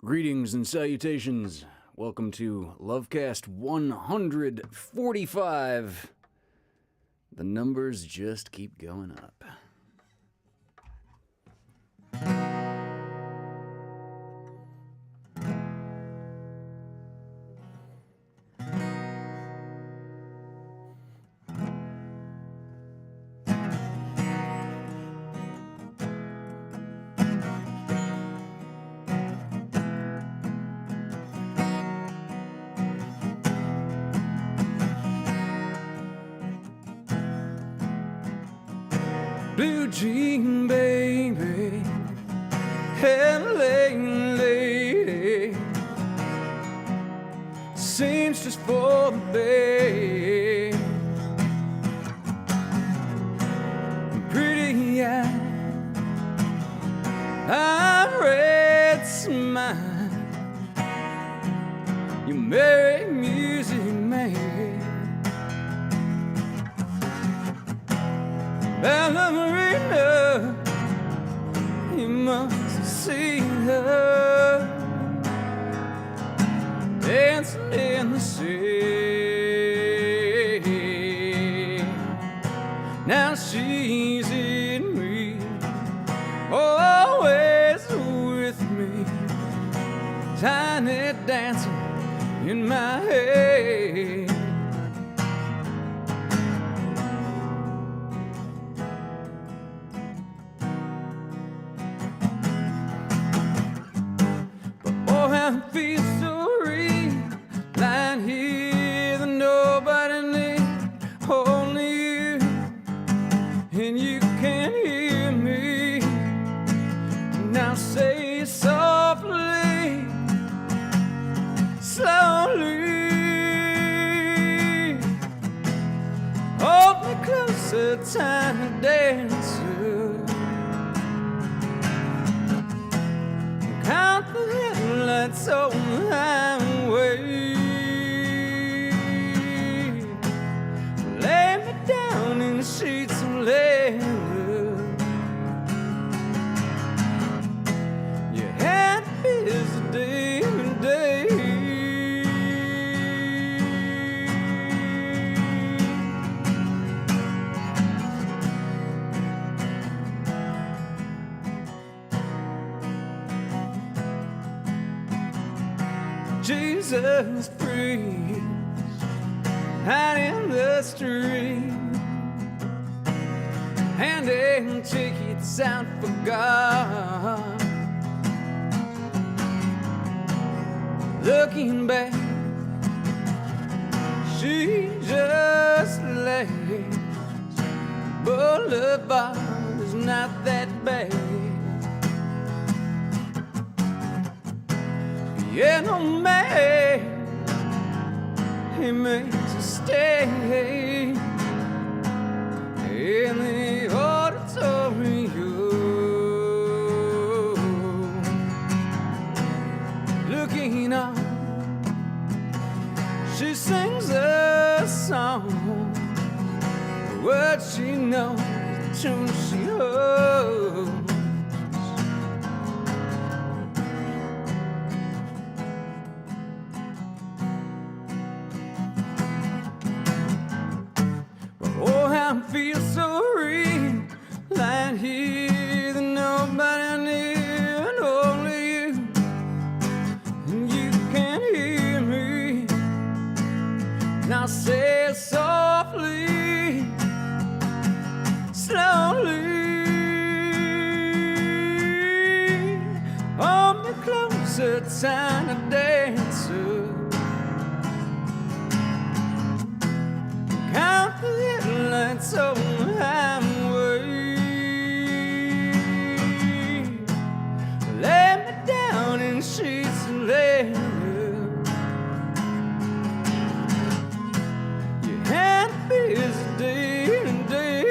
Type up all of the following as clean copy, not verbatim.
Greetings and salutations. Welcome to LoveCast 145. The numbers just keep going up. Blue jean baby, LA lady, seems just for the bay. Pretty eye, I red smile, you married music man. Ballerina, you must have seen her dancing in the sea. Now she's in me, always with me, tiny dancing in my head. I feel so real, lying here that nobody needs, only you, and you can hear me. Now say it softly, slowly, hold me closer, tiny dancer. Count the headlights on the highway. Lay me down in the sheets of leather. You had a busy day today. Jesus freeze out in the street, handing tickets out for God. Looking back, she just lays. Boulevard is not that bad. Piano man, he makes us stay in the auditorium. Looking on, she sings a song. The words she knows, the tune she holds. I feel so real, lying here that nobody near, and only you, and you can hear me. Now say it softly, slowly, hold me closer, tiny dancer. Count the headlights on the highway. Lay me down in sheets of leather. You had a busy day today.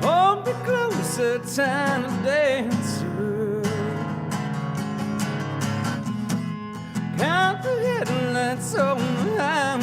Hold me closer, tiny dancer. Count the headlights on the highway.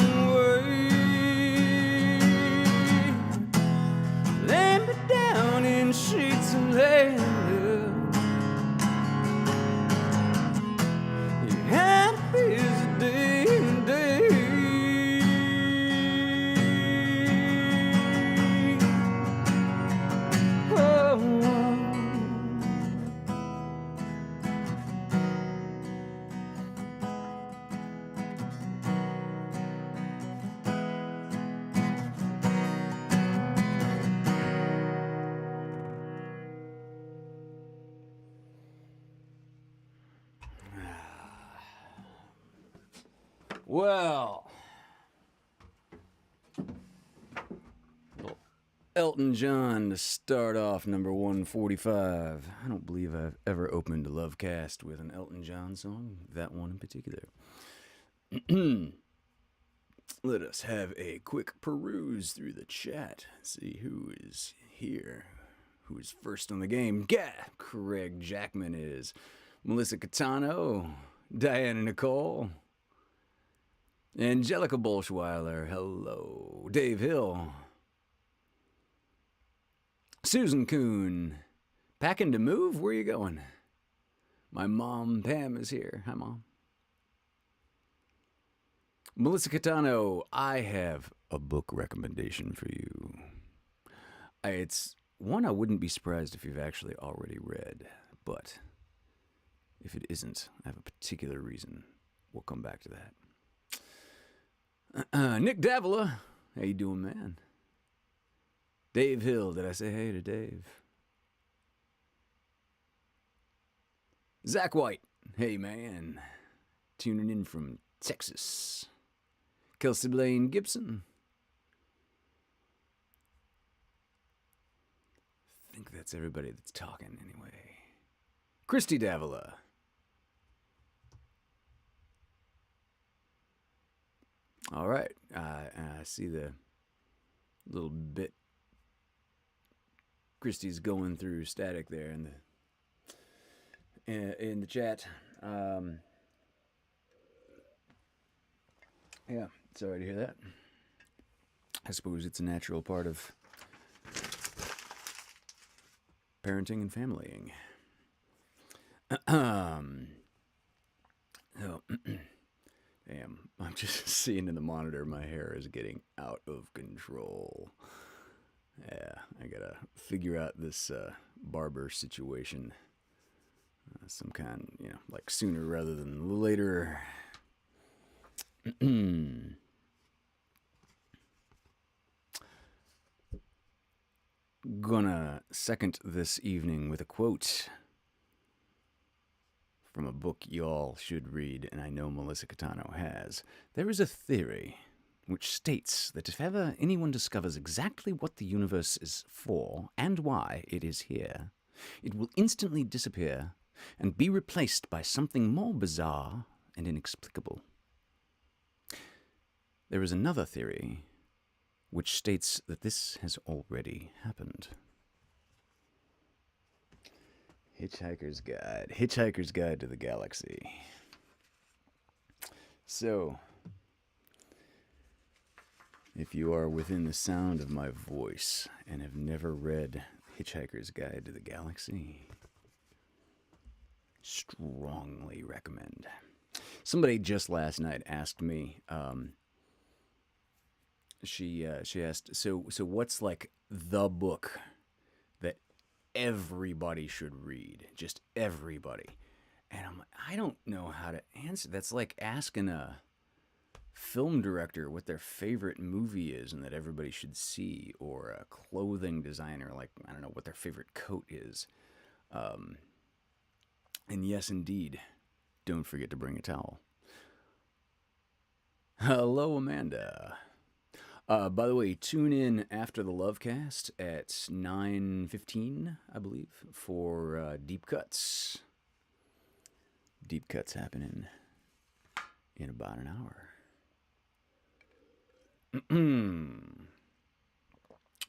Well, Elton John to start off number 145. I don't believe I've ever opened a LoveCast with an Elton John song, that one in particular. Let us have a quick peruse through the chat, see who is here, who is first on the game. Craig Jackman is, Melissa Catano, Diana Nicole, Angelica Bolschweiler, hello, Dave Hill, Susan Kuhn, packing to move? Where are you going? My mom, Pam, is here. Hi, Mom. Melissa Catano, I have a book recommendation for you. It's one I wouldn't be surprised if you've actually already read, but if it isn't, I have a particular reason. We'll come back to that. Nick Davila, how you doing, man? Dave Hill, did I say hey to Dave? Zach White, hey man, tuning in from Texas. Kelsey Blaine Gibson. I think that's everybody that's talking anyway. Christy Davila. All right, I see the little bit Christy's going through static there in the chat. Yeah, sorry to hear that. I suppose it's a natural part of parenting and familying. Oh, damn, I'm just seeing in the monitor my hair is getting out of control. Yeah, I gotta figure out this barber situation. Some kind, like sooner rather than later. Gonna second this evening with a quote from a book y'all should read, and I know Melissa Catano has. There is a theory which states that if ever anyone discovers exactly what the universe is for and why it is here, it will instantly disappear and be replaced by something more bizarre and inexplicable. There is another theory which states that this has already happened. Hitchhiker's Guide to the Galaxy. So, if you are within the sound of my voice and have never read Hitchhiker's Guide to the Galaxy, strongly recommend. Somebody just last night asked me, she asked, so what's like the book that everybody should read? Just everybody. And I'm like, I don't know how to answer. That's like asking a film director what their favorite movie is and that everybody should see, or a clothing designer, like, I don't know, what their favorite coat is. And yes, indeed, don't forget to bring a towel. Hello, Amanda. By the way, tune in after the LoveCast at 9:15, I believe, for Deep Cuts. Deep Cuts happening in about an hour.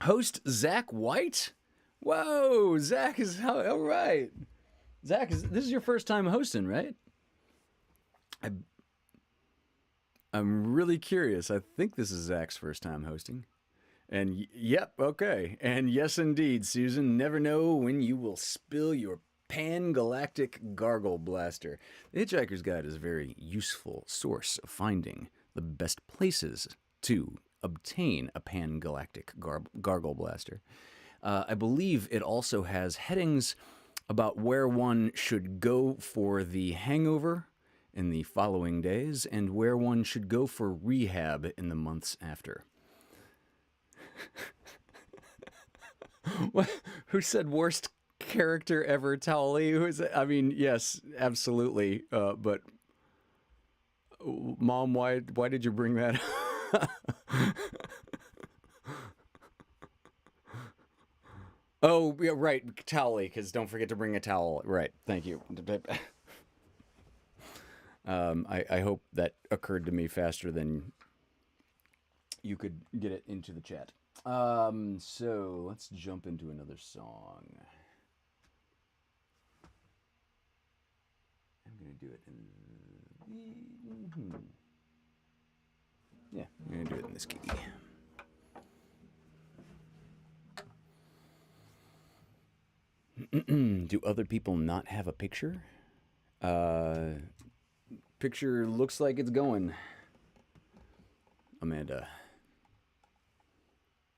Host Zach White? Whoa, Zach is all right. Zach, this is your first time hosting, right? I'm really curious. I think this is Zach's first time hosting. And yep, okay. And yes, indeed, Susan, never know when you will spill your pan-galactic gargle blaster. The Hitchhiker's Guide is a very useful source of finding the best places to obtain a pan-galactic gargle blaster. I believe it also has headings about where one should go for the hangover in the following days, and where one should go for rehab in the months after. What? Who said worst character ever, Towley? Who is it? I mean, yes, absolutely. But Mom, why did you bring that? Oh, yeah, right, towel, because don't forget to bring a towel. Right, thank you. I hope that occurred to me faster than you could get it into the chat. So let's jump into another song. I'm gonna do it in yeah, I'm gonna do it in this key. Do other people not have a picture? Picture looks like it's going. Amanda.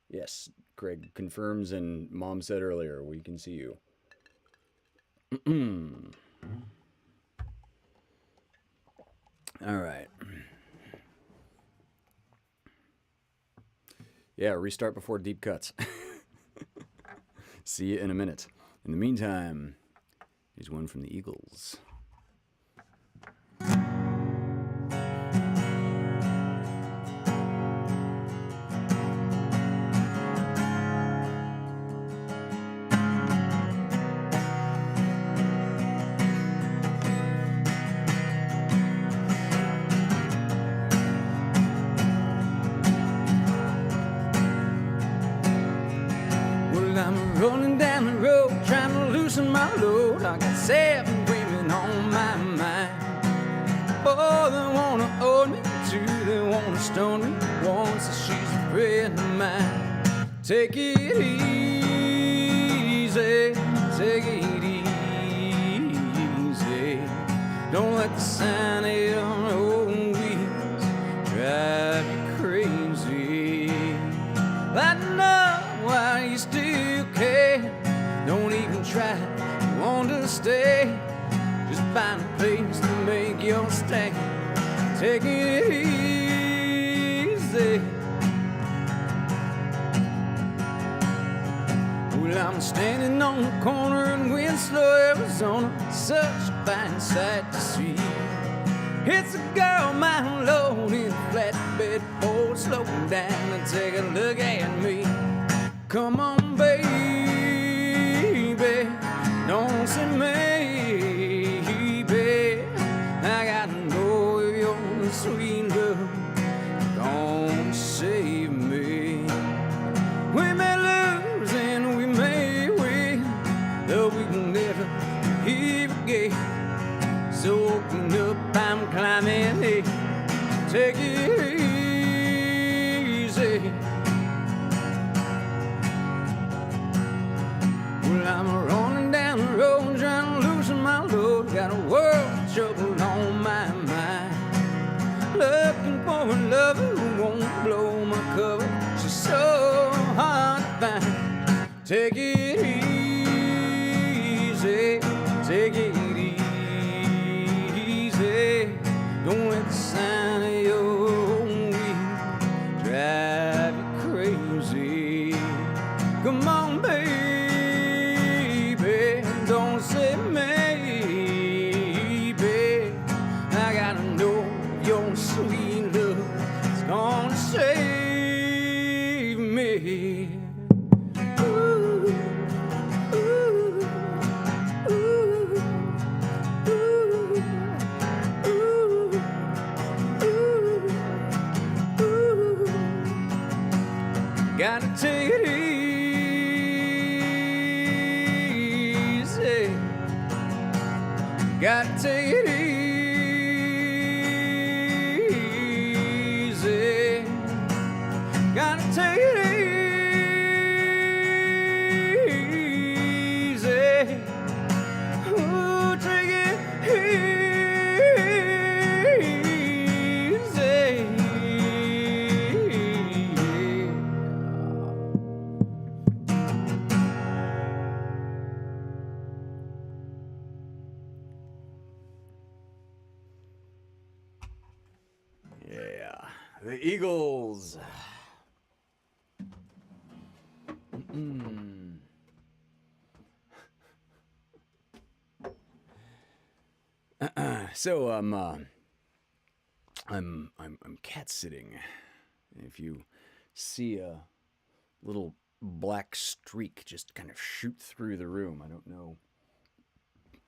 Yes, Craig confirms, and Mom said earlier, we can see you. All right. Yeah, restart before deep cuts. See you in a minute. In the meantime, here's one from the Eagles. Rolling down the road, trying to loosen my load. I got 7 women on my mind. 4 that wanna own me, 2 that wanna stone me. 1 says she's a friend of mine. Take it easy, take it easy. Don't let the sound of your own wheels drive you crazy. Lighten up while you still can. Don't even try to understand. Just find a place to make your stand. Take it easy. Well, I'm standing on the corner in Winslow, Arizona. Such a fine sight to see. It's a girl mountain low in a flatbed Ford, slowing down and take a look at me. Come on, baby, don't say maybe. I gotta know if your sweet love gonna save me. We may lose and we may win, though we will never hear again. So open up, I'm climbing in. Take it easy. Well, I'm rolling down the road, trying to loosen my load. Got a world of trouble on my mind. Looking for a lover who won't blow my cover. She's so hard to find. Take it easy, take it easy. Don't let the sound of your own wheels drive you crazy. Come on, baby, don't say maybe. I gotta know your sweet love is gonna save me. Ooh, ooh, ooh, ooh. Gotta take it easy. Gotta take it easy. Gotta take it easy. Ooh, take it easy. Yeah, the Eagles. So I'm cat sitting. If you see a little black streak just kind of shoot through the room, I don't know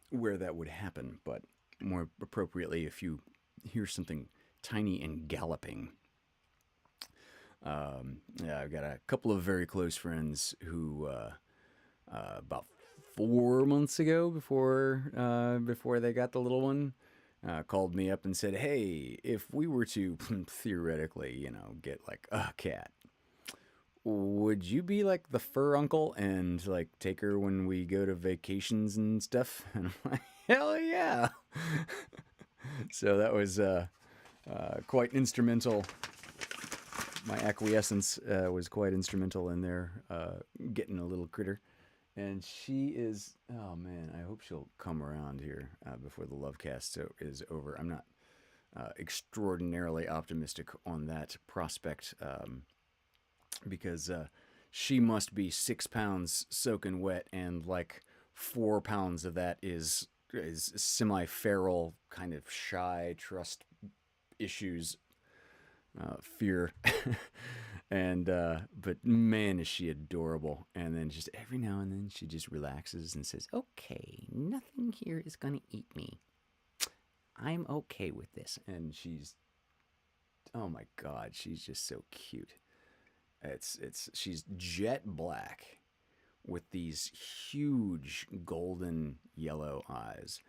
where that would happen, but more appropriately, if you hear something tiny and galloping. Yeah, I've got a couple of very close friends who about 4 months ago, before they got the little one, called me up and said, "Hey, if we were to theoretically, get like a cat, would you be like the fur uncle and like take her when we go to vacations and stuff?" And I'm like, "Hell yeah!" So that was quite instrumental. My acquiescence was quite instrumental in their getting a little critter. And she is, oh man, I hope she'll come around here before the LoveCast is over. I'm not extraordinarily optimistic on that prospect because she must be 6 pounds soaking wet, and like 4 pounds of that is semi-feral, kind of shy, trust issues, fear. And but man, is she adorable. And then just every now and then she just relaxes and says, "Okay, nothing here is gonna eat me. I'm okay with this." And she's, oh my god, she's just so cute. She's jet black with these huge golden yellow eyes.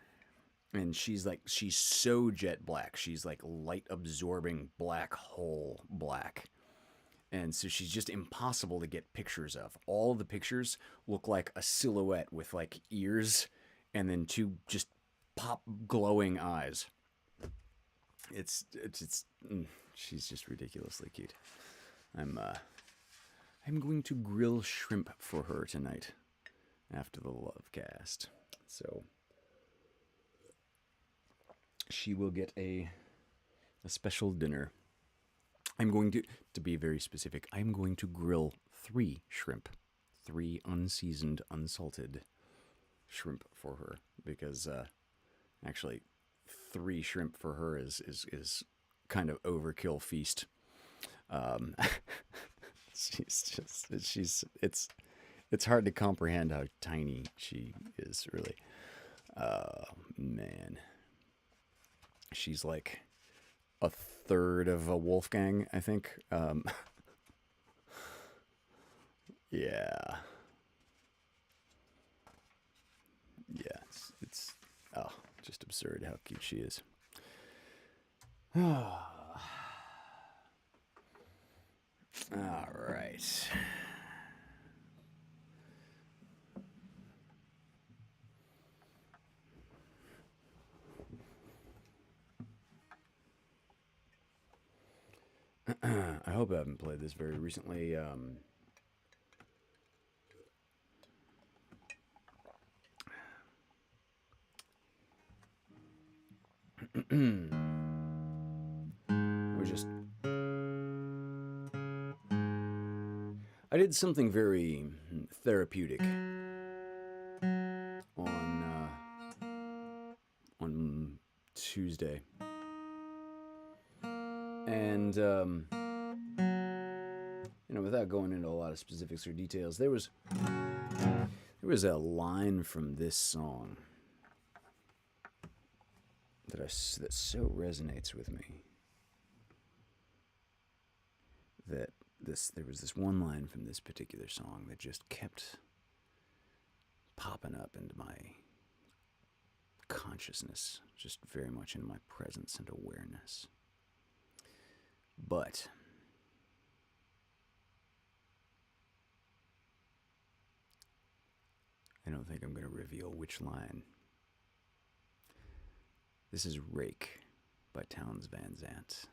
And she's so jet black. She's like light absorbing black hole black. And so she's just impossible to get pictures of. All the pictures look like a silhouette with like ears and then two just pop glowing eyes. She's just ridiculously cute. I'm going to grill shrimp for her tonight after the LoveCast. So she will get a special dinner. I'm going to be very specific, I'm going to grill 3 shrimp. 3 unseasoned, unsalted shrimp for her. Because, actually, 3 shrimp for her is kind of overkill feast. It's hard to comprehend how tiny she is, really. Man. She's like a third of a Wolfgang, I think. Yeah. Yeah, it's just absurd how cute she is. All right. I hope I haven't played this very recently. We just I did something very therapeutic on Tuesday, and without going into a lot of specifics or details, there was a line from this song that so resonates with me. There was this one line from this particular song that just kept popping up into my consciousness, just very much in my presence and awareness. But I don't think I'm going to reveal which line. This is Rake by Townes Van Zandt.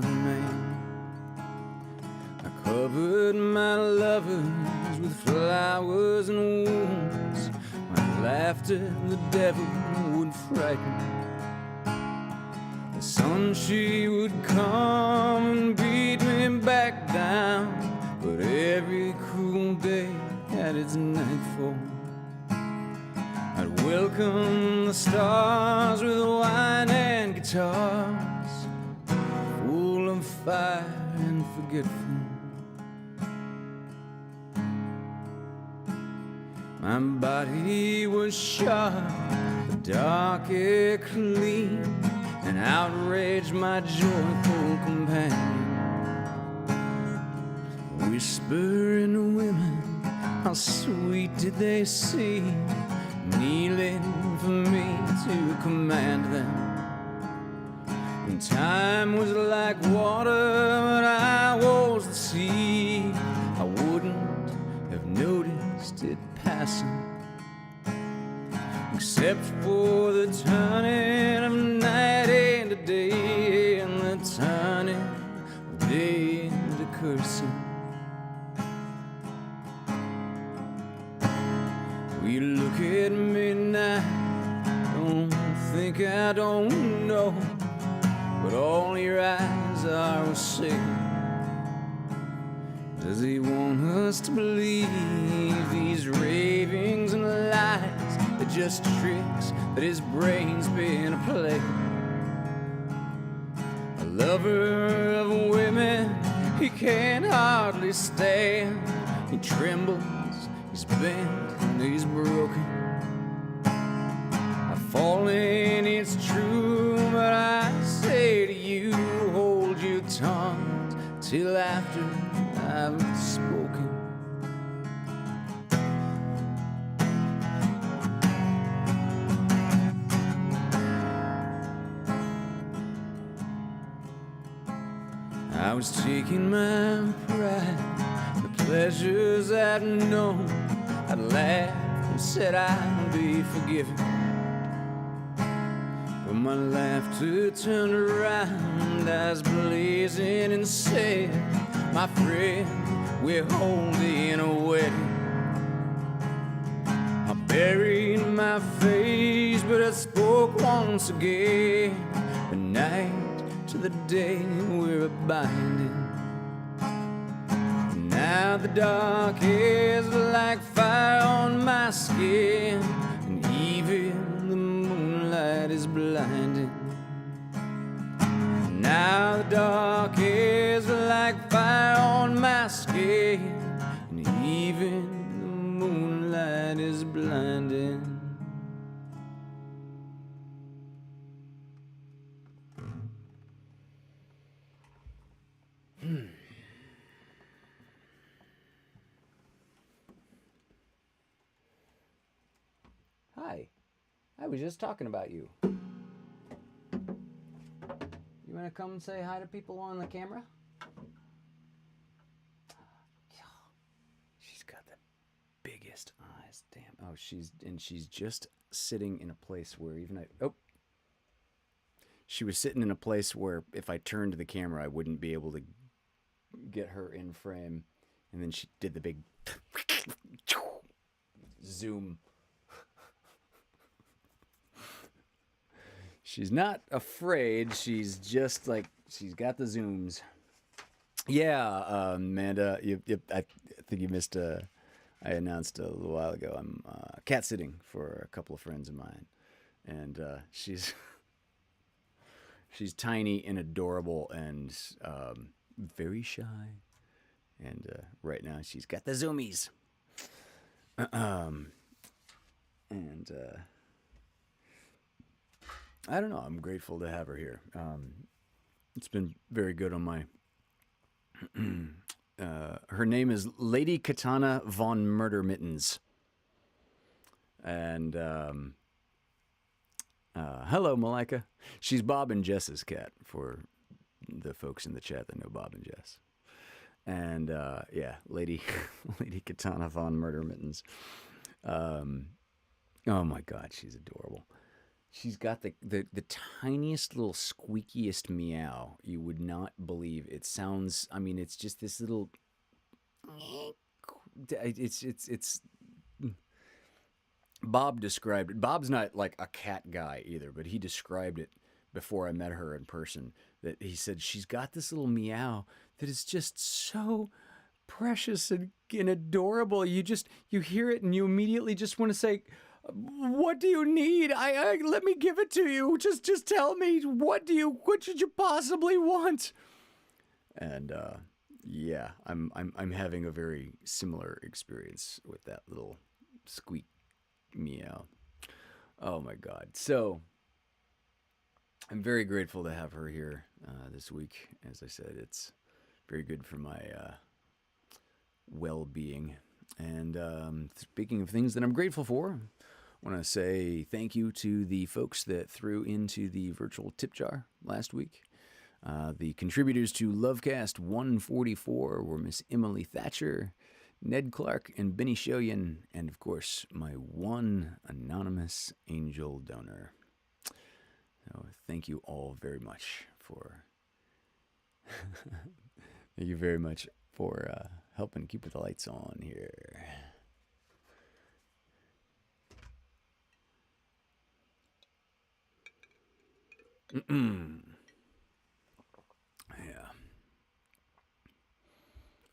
young man. I covered my lovers with flowers and wounds. My laughter the devil would frighten. The sun she would come and beat me back down. But every cruel day had its nightfall. I'd welcome the stars with wine and guitars, full of fire and forgetful. My body was sharp, the dark air clean, and outraged my joyful companion. Whispering women, how sweet did they seem, kneeling for me to command them. And time was like water, but I was the sea. I wouldn't have noticed it passing, except for the turning of night into day, and the turning of day into cursing. You look at me now, don't think I don't know, but all your eyes are saying. Does he want us to believe these ravings and lies are just tricks that his brain's been a play? A lover of women he can't hardly stand. He trembles, he's bent, and he's broken. I've fallen, it's true, but I say to you, hold your tongue till after I've spoken. I was taking my pride, the pleasures I'd known. I'd laughed and said I'd be forgiven, but my laughter turned around, eyes blazing, and said, my friend, we're holding a wedding. I buried my face, but I spoke once again. The night to the day we're binding. Now the dark is like fire on my skin, and even the moonlight is blinding. Now the dark is like fire on my skin, and even the moonlight is blinding. Hi, I was just talking about you. You want to come and say hi to people on the camera? She's got the biggest eyes. Damn. Oh, she's just sitting in a place where she was sitting in a place where if I turned the camera, I wouldn't be able to get her in frame. And then she did the big zoom. She's not afraid. She's just like, she's got the zooms. Yeah, Amanda, I think you missed, I announced a little while ago, I'm cat sitting for a couple of friends of mine. And she's tiny and adorable and very shy. And right now she's got the zoomies. I don't know. I'm grateful to have her here. It's been very good on my... her name is Lady Katana von Murder Mittens. And hello, Malika. She's Bob and Jess's cat, for the folks in the chat that know Bob and Jess. And yeah, Lady Katana von Murder Mittens. Oh my God, she's adorable. She's got the tiniest little squeakiest meow. You would not believe. It sounds, I mean, it's just this little, it's Bob described it. Bob's not like a cat guy either, but he described it before I met her in person. That he said she's got this little meow that is just so precious and adorable. You hear it and you immediately just want to say, "What do you need? I let me give it to you. Just tell me what should you possibly want?" And yeah, I'm having a very similar experience with that little squeak meow. Oh my God. So I'm very grateful to have her here this week. As I said, it's very good for my well-being. And speaking of things that I'm grateful for, I want to say thank you to the folks that threw into the virtual tip jar last week. The contributors to LoveCast 144 were Miss Emily Thatcher, Ned Clark, and Benny Shoyan, and of course, my one anonymous angel donor. So thank you all very much for thank you very much for helping keep the lights on here. Yeah.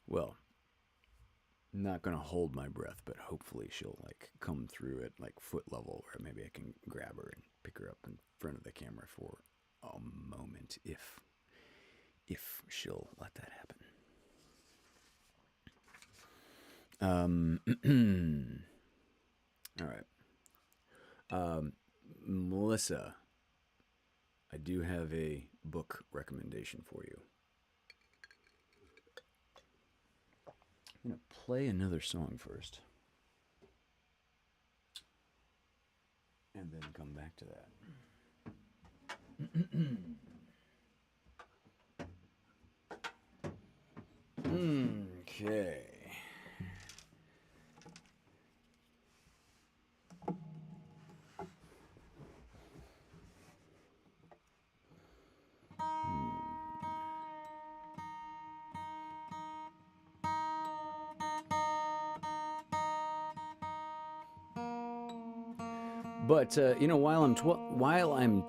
Well, I'm not gonna hold my breath, but hopefully she'll like come through at like foot level, where maybe I can grab her and pick her up in front of the camera for a moment, if she'll let that happen. All right. Melissa, I do have a book recommendation for you. I'm going to play another song first, and then come back to that. Okay. But while I'm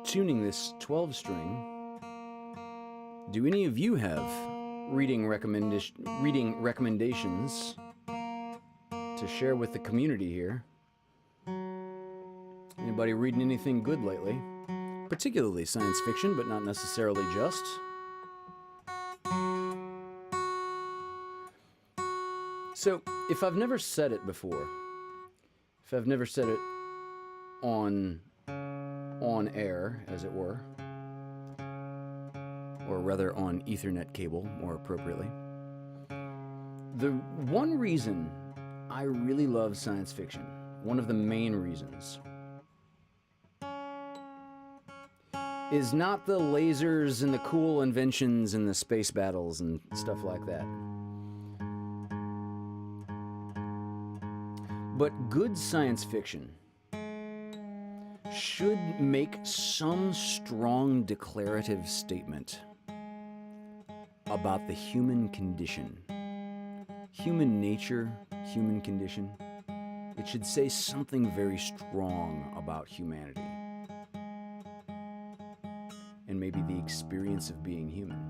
tuning this 12 string, do any of you have reading recommendations to share with the community here? Anybody reading anything good lately? Particularly science fiction, but not necessarily just. So, if I've never said it before, if I've never said it on air, as it were, or rather on Ethernet cable, more appropriately, the one reason I really love science fiction, one of the main reasons, is not the lasers and the cool inventions and the space battles and stuff like that. But good science fiction should make some strong declarative statement about the human condition, human nature, human condition. It should say something very strong about humanity and maybe the experience of being human.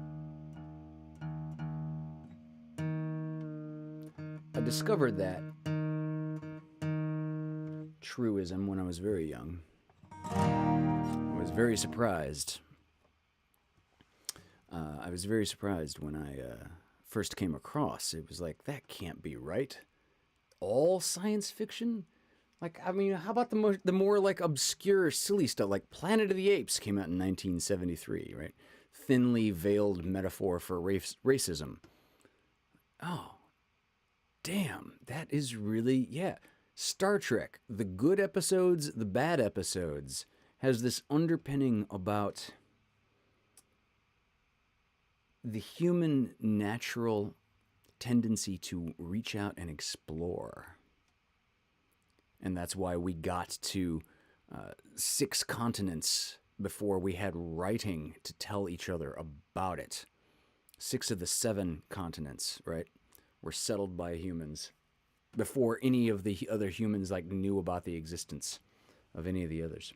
I discovered that truism when I was very young. I was very surprised. When I first came across. It was like, that can't be right. All science fiction? Like, I mean, how about the more like obscure, silly stuff? Like Planet of the Apes came out in 1973, right? Thinly veiled metaphor for racism. Oh, damn, that is really, yeah. Star Trek, the good episodes, the bad episodes, has this underpinning about the human natural tendency to reach out and explore. And that's why we got to 6 continents before we had writing to tell each other about it. 6 of the 7 continents, right, were settled by humans before any of the other humans like knew about the existence of any of the others.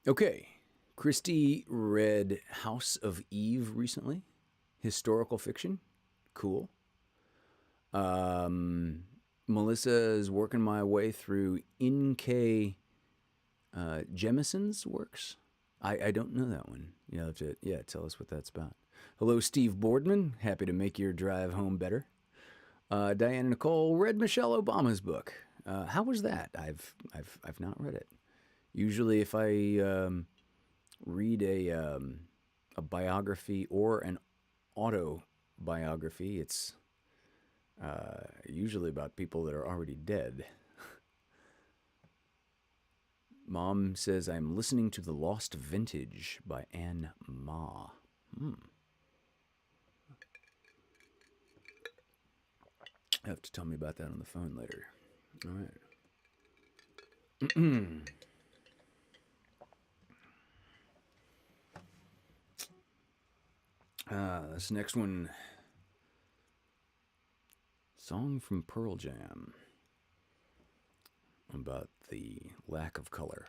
Okay. Christy read House of Eve recently. Historical fiction. Cool. Melissa is working my way through N.K. Jemison's works. I don't know that one. You have to, tell us what that's about. Hello, Steve Boardman. Happy to make your drive home better. Diana Nicole read Michelle Obama's book. How was that? I've not read it. Usually, if I read a biography or an autobiography, it's usually about people that are already dead. Mom says, I'm listening to The Lost Vintage by Anne Ma. You have to tell me about that on the phone later. All right. This next one, song from Pearl Jam about the lack of color.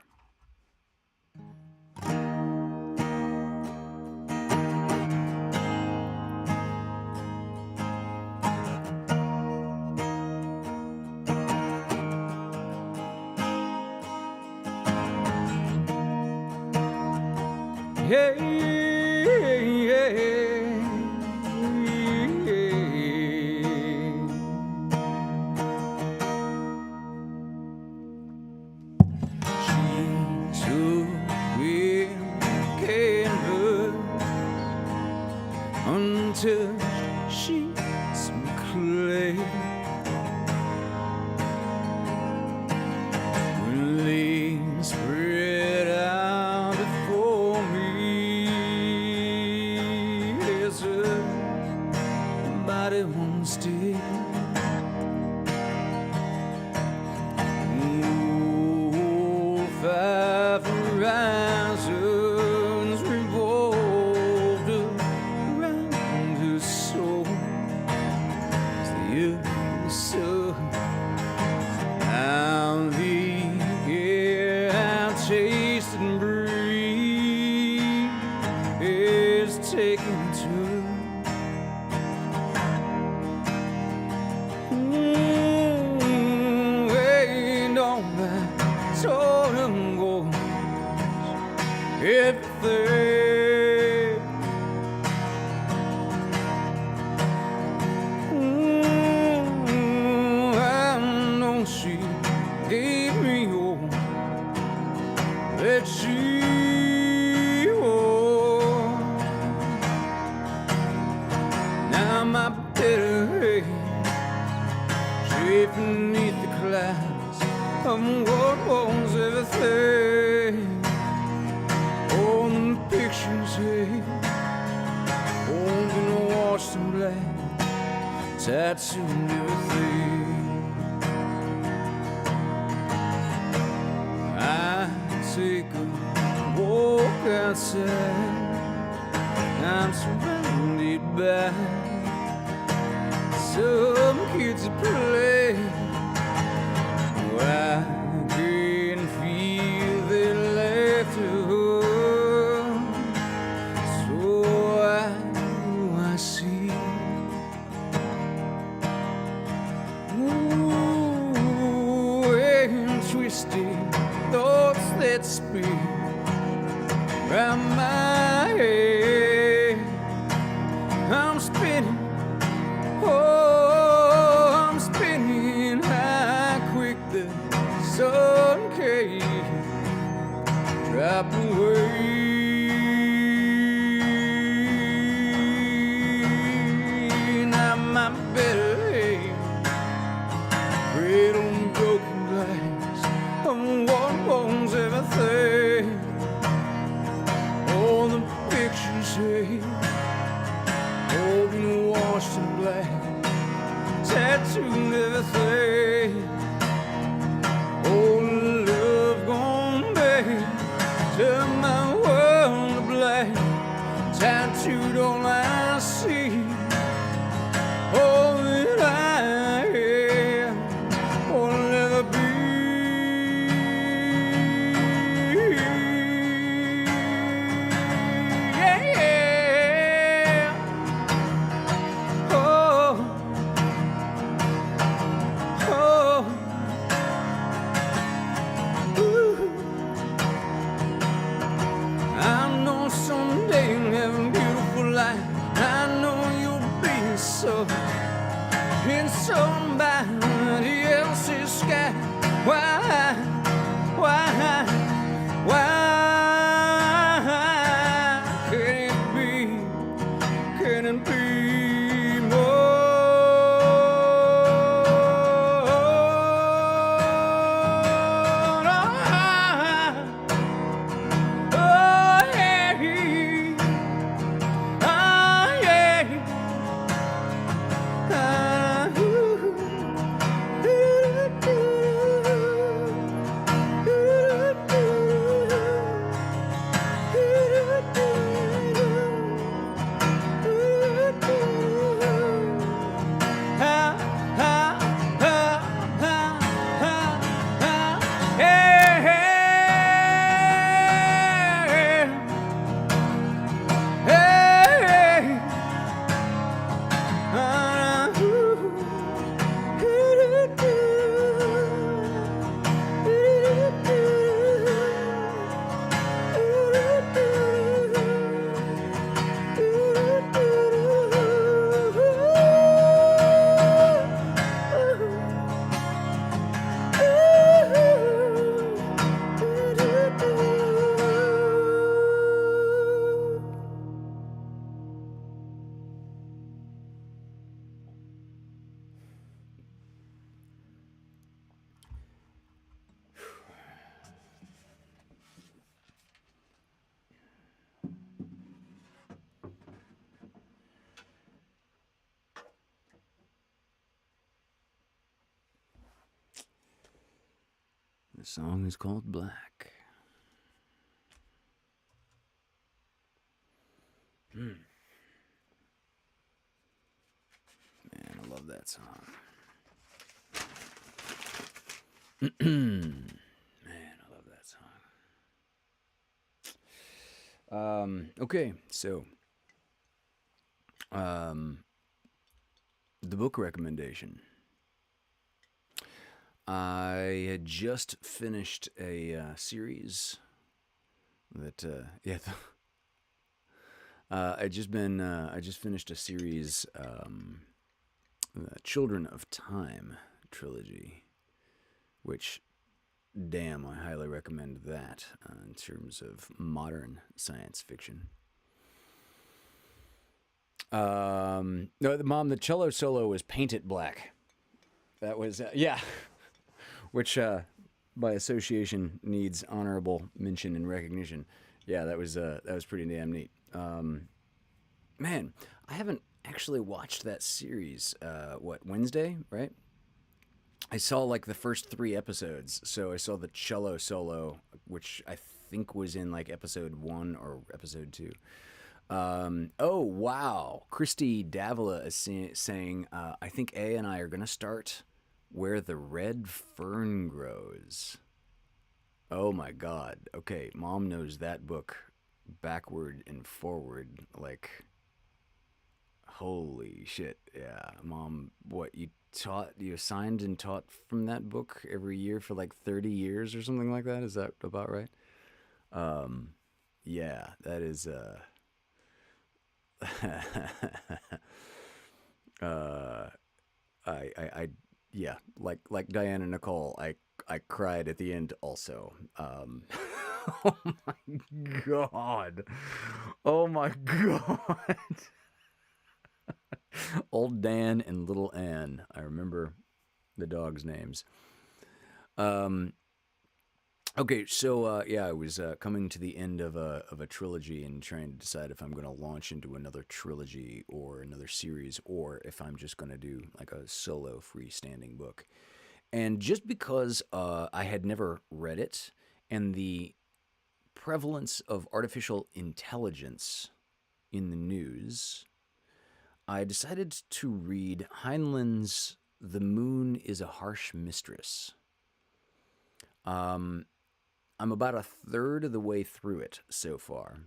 Tattooed everything. tattooed all I see. All that I am will never be. Yeah. Oh, oh, ooh. I know someday you'll have a beautiful life. I know you'll be so in somebody else's sky. Why can it be more? Oh, yeah. Oh, yeah. The song is called Black. Man, I love that song. Man, I love that song. Okay, so the book recommendation. I had just finished a series that I just finished a series, Children of Time trilogy, which, damn, I highly recommend that in terms of modern science fiction. No, Mom, the cello solo was painted black. That was yeah, which by association needs honorable mention and recognition. Yeah, that was pretty damn neat. Man, I haven't actually watched that series. Wednesday, right? I saw like the first 3 episodes. So I saw the cello solo, which I think was in like episode 1 or episode 2. Oh, wow. Christy Davila is saying, I think A and I are going to start Where the Red Fern Grows. Oh my God. Okay, Mom knows that book backward and forward. Like, holy shit. Yeah, Mom, what, you assigned and taught from that book every year for like 30 years or something like that? Is that about right? Yeah, that is, yeah, like Diana and Nicole, I cried at the end also. Oh my God. Oh my God. Old Dan and little Ann. I remember the dogs' names. Okay, so yeah, I was coming to the end of a trilogy and trying to decide if I'm going to launch into another trilogy or another series, or if I'm just going to do like a solo freestanding book. And just because I had never read it, and the prevalence of artificial intelligence, in the news, I decided to read Heinlein's The Moon is a Harsh Mistress. Um, I'm about a third of the way through it so far.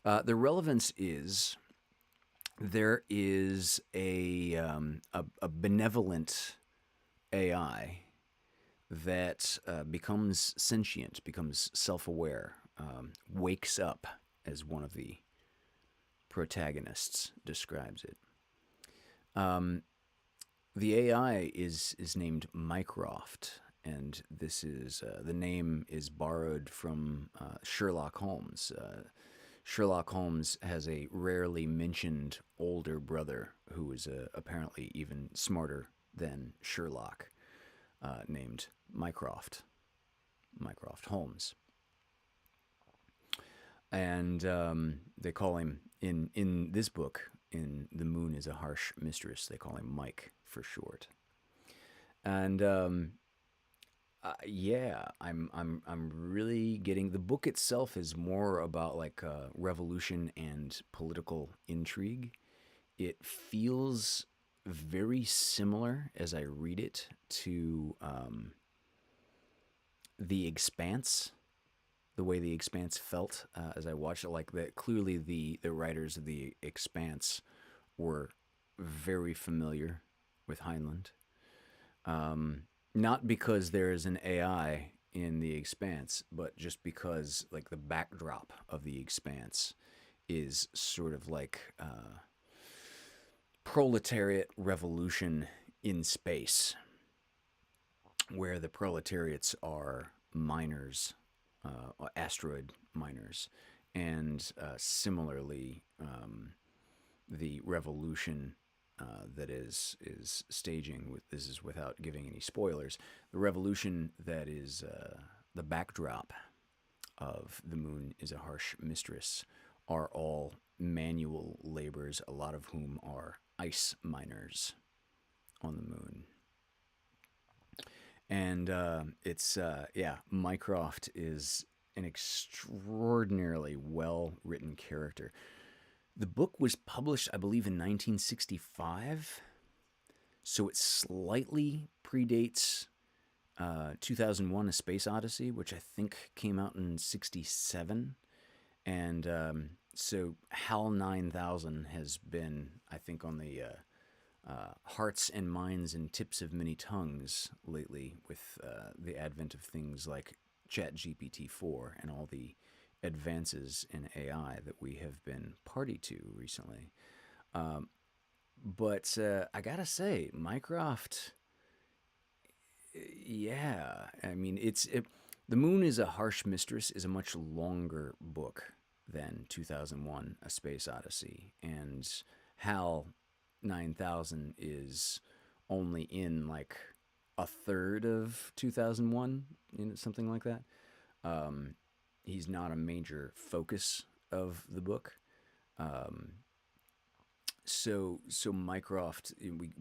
The relevance is there is a benevolent AI that becomes sentient, becomes self aware, wakes up, as one of the protagonists describes it. Um, the AI is named Mycroft, and this is the name is borrowed from Sherlock Holmes. Sherlock Holmes has a rarely mentioned older brother who is apparently even smarter than Sherlock, named Mycroft, Mycroft Holmes. And they call him, in this book, in The Moon is a Harsh Mistress, they call him Mike for short. And yeah, I'm really getting, the book itself is more about like revolution and political intrigue. It feels very similar as I read it to The Expanse, the way The Expanse felt as I watched it. Like that, clearly the writers of The Expanse were very familiar with Heinlein. Not because there is an AI in The Expanse, but just because like the backdrop of The Expanse is sort of like proletariat revolution in space, where the proletariats are miners, asteroid miners, and similarly, the revolution that is staging. This is without giving any spoilers. The revolution that is the backdrop of The Moon is a Harsh Mistress are all manual laborers, a lot of whom are ice miners on the moon. And yeah, Mycroft is an extraordinarily well written character. The book was published, I believe, in 1965, so it slightly predates 2001: A Space Odyssey, which I think came out in '67. And so HAL 9000 has been, I think, on the hearts and minds and tips of many tongues lately with the advent of things like ChatGPT 4 and all the advances in AI that we have been party to recently. But I gotta say, Mycroft, yeah, I mean, The Moon is a Harsh Mistress is a much longer book than 2001: A Space Odyssey, and HAL 9000 is only in like a third of 2001, something like that. He's not a major focus of the book. So Mycroft, we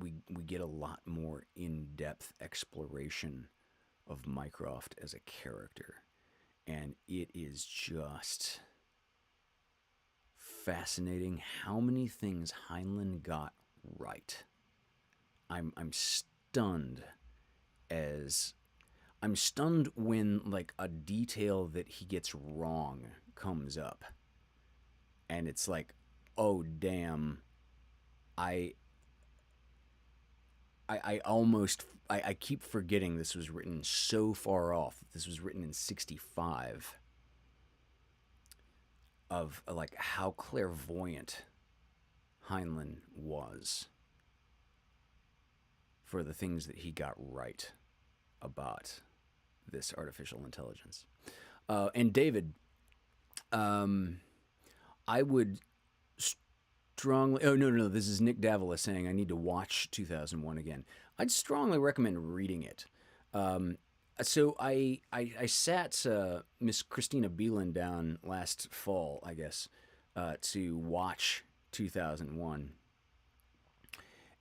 get a lot more in-depth exploration of Mycroft as a character, and it is just fascinating how many things Heinlein got right. I'm stunned as I'm stunned when like a detail that he gets wrong comes up, and it's like, oh damn, I I almost I keep forgetting this was written so far off. This was written in '65. Of like how clairvoyant Heinlein was for the things that he got right about this artificial intelligence. And David, I would strongly. Oh no! This is Nick Davila saying I need to watch 2001 again. I'd strongly recommend reading it. So I sat Miss Christina Beelan down last fall, I guess, to watch 2001,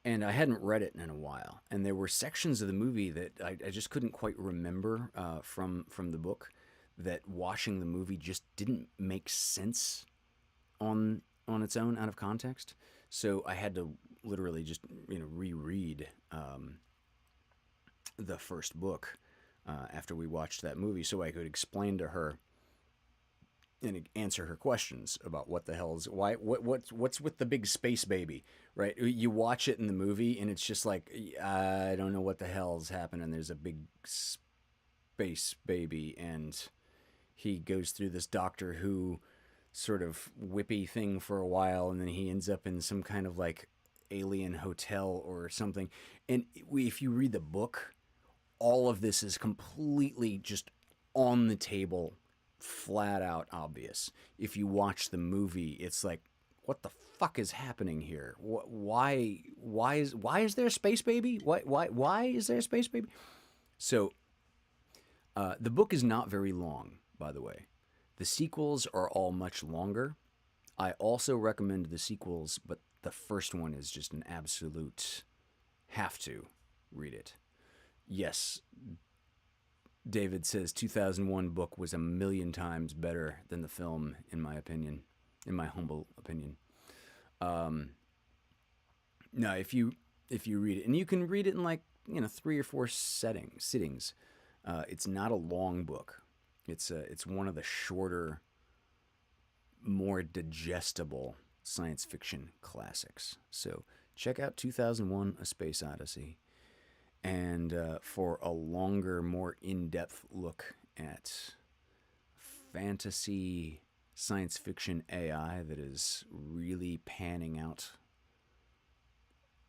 and I hadn't read it in a while. And there were sections of the movie that I just couldn't quite remember from the book. That watching the movie just didn't make sense on its own out of context. So I had to literally just reread the first book after we watched that movie, so I could explain to her and answer her questions about what the hell's what's with the big space baby, right? You watch it in the movie and it's just like, I don't know what the hell's happening. There's a big space baby, and he goes through this Doctor Who sort of whippy thing for a while, and then he ends up in some kind of like alien hotel or something. And if you read the book, all of this is completely just on the table, flat out obvious. If you watch the movie, it's like, what the fuck is happening here? Why is there a space baby? Why is there a space baby? So the book is not very long, by the way. The sequels are all much longer. I also recommend the sequels, but the first one is just an absolute have to read it. Yes, David says 2001 book was a million times better than the film, in my opinion, in my humble opinion. No, if you read it, and you can read it in like 3 or 4 sittings. It's not a long book. It's one of the shorter, more digestible science fiction classics. So check out 2001: A Space Odyssey. And for a longer, more in-depth look at fantasy science fiction AI that is really panning out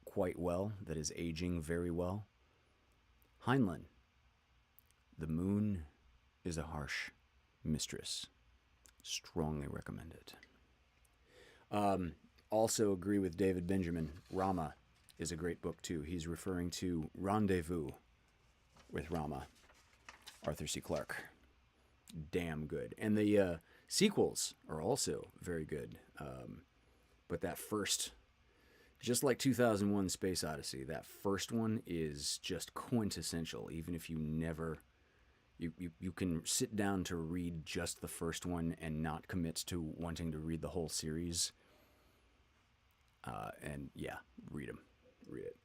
quite well, that is aging very well, Heinlein, The Moon is a Harsh Mistress. Strongly recommend it. Also agree with David Benjamin. Rama is a great book too. He's referring to Rendezvous with Rama, Arthur C. Clarke. Damn good. And the sequels are also very good. But that first, just like 2001: Space Odyssey, that first one is just quintessential. Even if you never, you can sit down to read just the first one and not commit to wanting to read the whole series. And yeah, read them. Read it.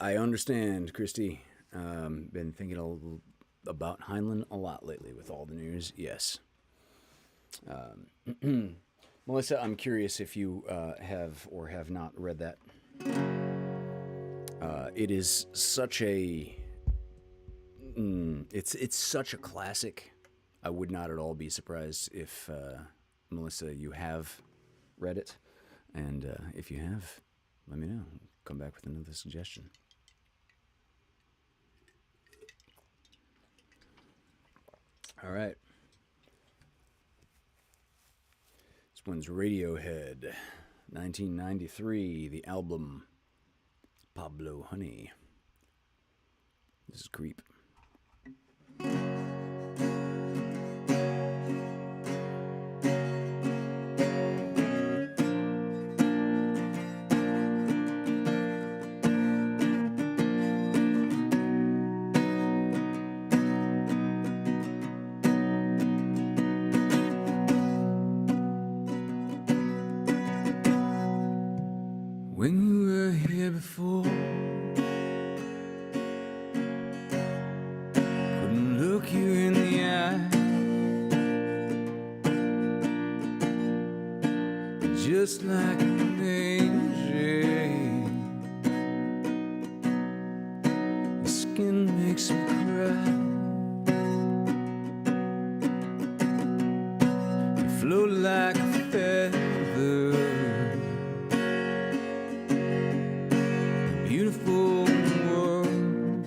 I understand, Christy. Been thinking about Heinlein a lot lately with all the news. Yes. Melissa, I'm curious if you have or have not read that. It is such a it's such a classic. I would not at all be surprised if Melissa, you have read it, and if you have, let me know. Come back with another suggestion. All right. This one's Radiohead, 1993, the album Pablo Honey. This is Creep. When you were here before, couldn't look you in the eye, just like an angel. Your skin makes me cry. You float like a feather. Beautiful world,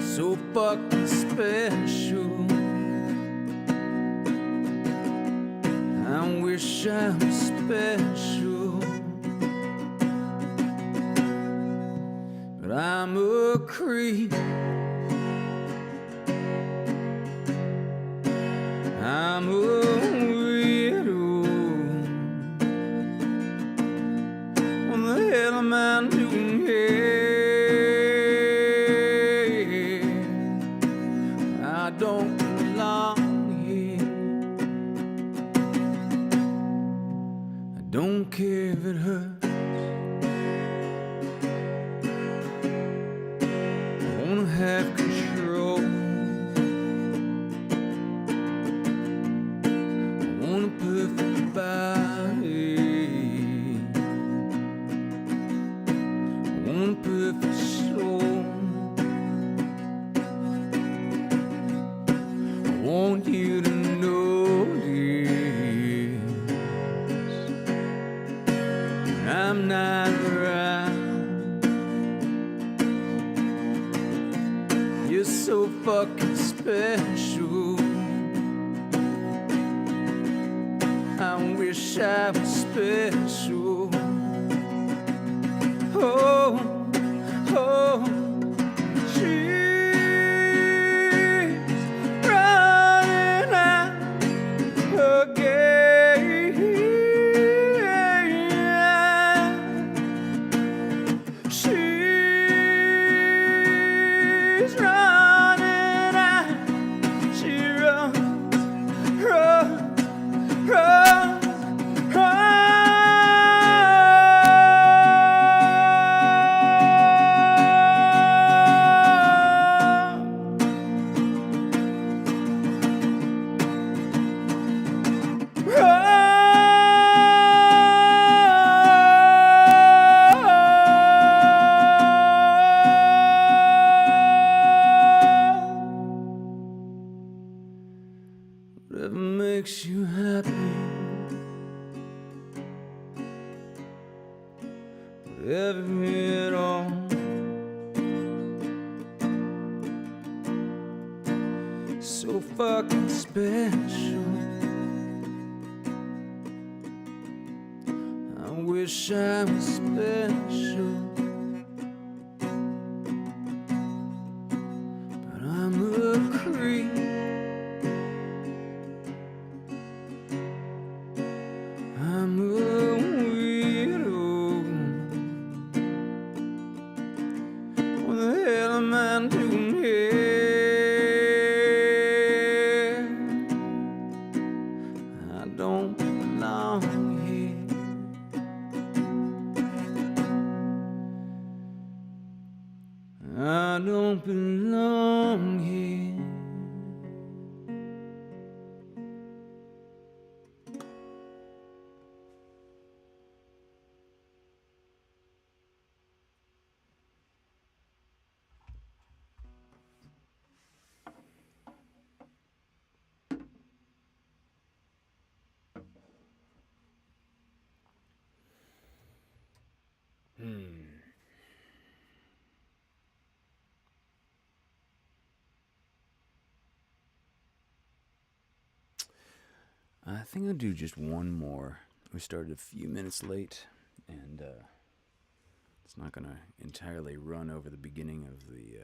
so fucking special. I wish I was special, but but I'm a creep. I'm a widow. What the hell am I doing here? I don't belong here. I don't care if it hurts. I wanna have control. I want a perfect body. I want a perfect soul. I want you to know this. I'm not around. You're so fucking special. I wish I was special. Oh, oh, she's running out again. She's running out. She runs, runs, runs, runs. Whatever makes you happy, whatever at all. So fucking special. I wish I was special, but I'm a creep. I'm a widow. What the hell am I doing here? I don't belong here. I don't belong here. I think I'll do just one more. We started a few minutes late, and it's not going to entirely run over the beginning of the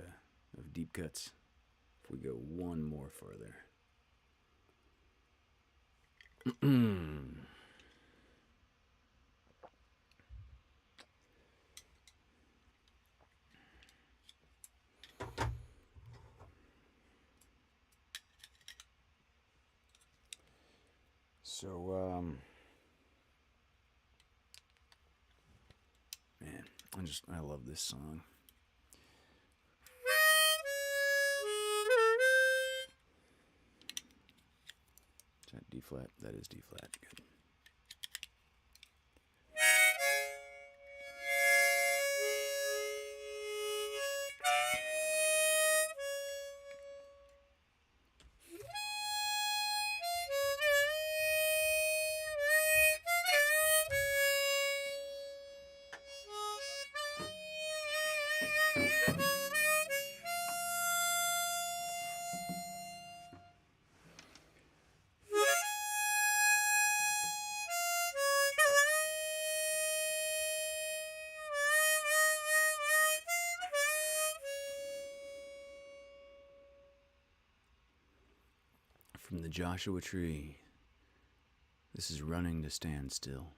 of deep cuts. If we go one more further. So, man, I love this song. Is that D flat? That is D flat. Good. from the Joshua Tree. This is Running to Stand Still.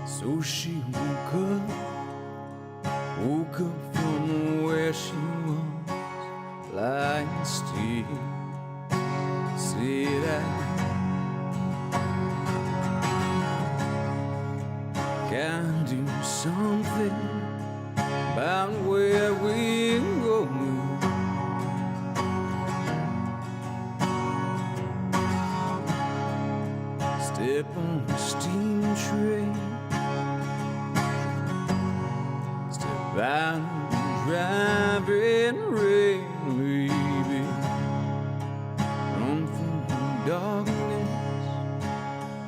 So she woke up from where she was lying still. Said I can do something about where we're going. Step on the steam train, step out and drive in rain, baby. Run from the darkness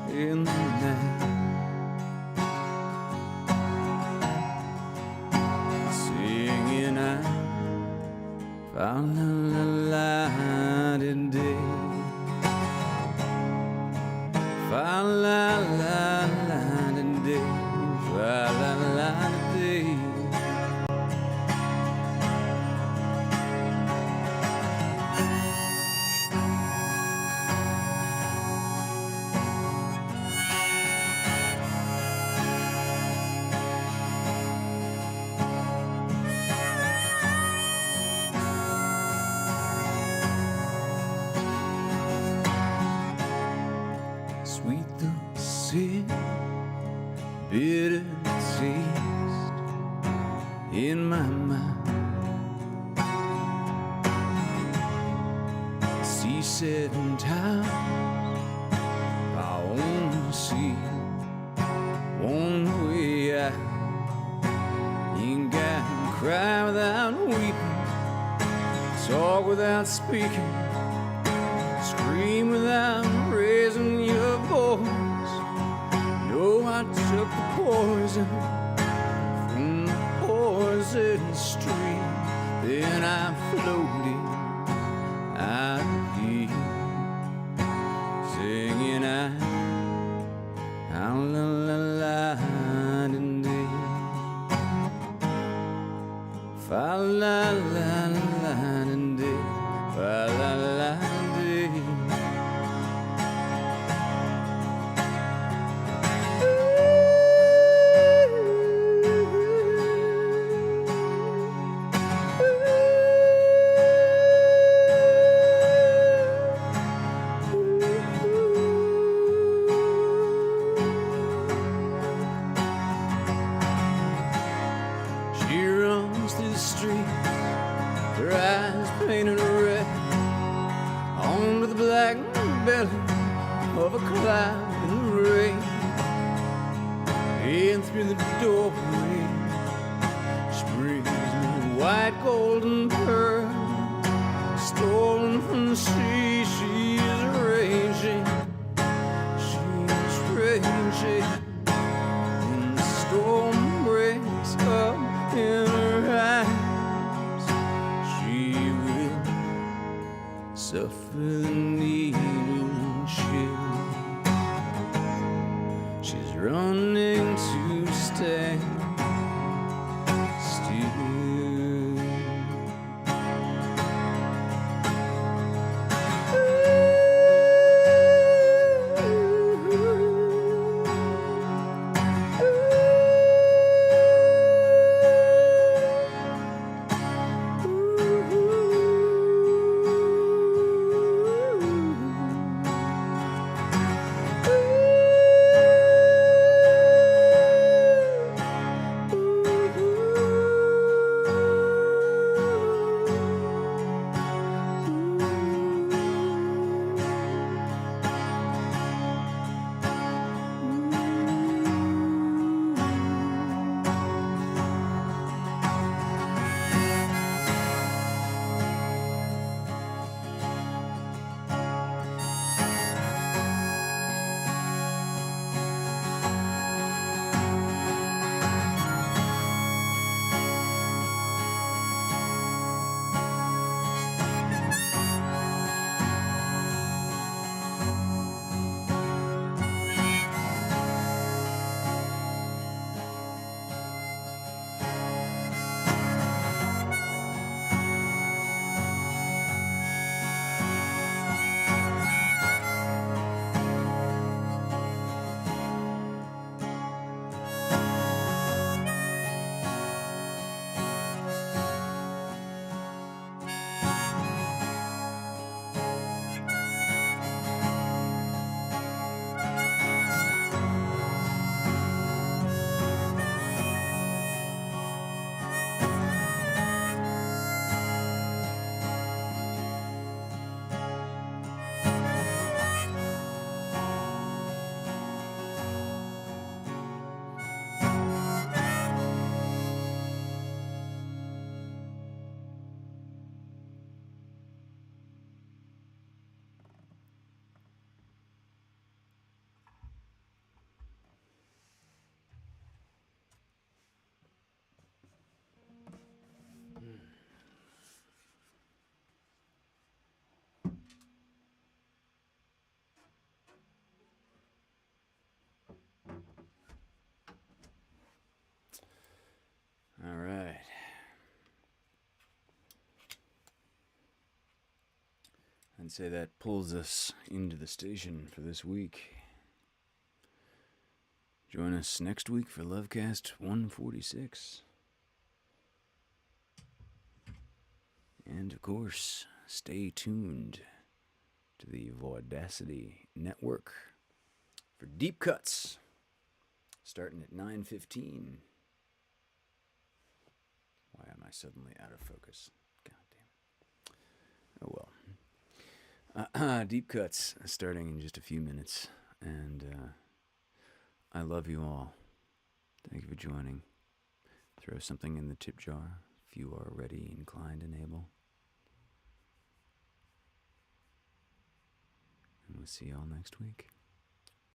in the night. Singing out, found the light in day. Fa la la la day, fa la la day. Sweet the sin, bitter taste in my mouth. Sea setting time, I only see one way out. You ain't got to cry without weeping, talk without speaking, scream without raising your voice. No, I took the poison from the poison stream, then I floated out here, singing out la la la day, fa la la la day, fa la la day. She runs through the street, her eyes painted red, onto the black belly of a cloud in the rain. In through the doorway, she brings me white golden pearl, stolen from the sea. She's raging, she's raging, and the storm breaks up in her eyes. She will suffer the needle chill. She's running to stand still. I'd say that pulls us into the station for this week. Join us next week for LoveCast 146. And of course, stay tuned to the Vaudacity network for deep cuts starting at 9:15. Why am I suddenly out of focus? God damn it. Oh well. Deep cuts starting in just a few minutes. And I love you all. Thank you for joining. Throw something in the tip jar if you are ready, inclined, and able. And we'll see you all next week.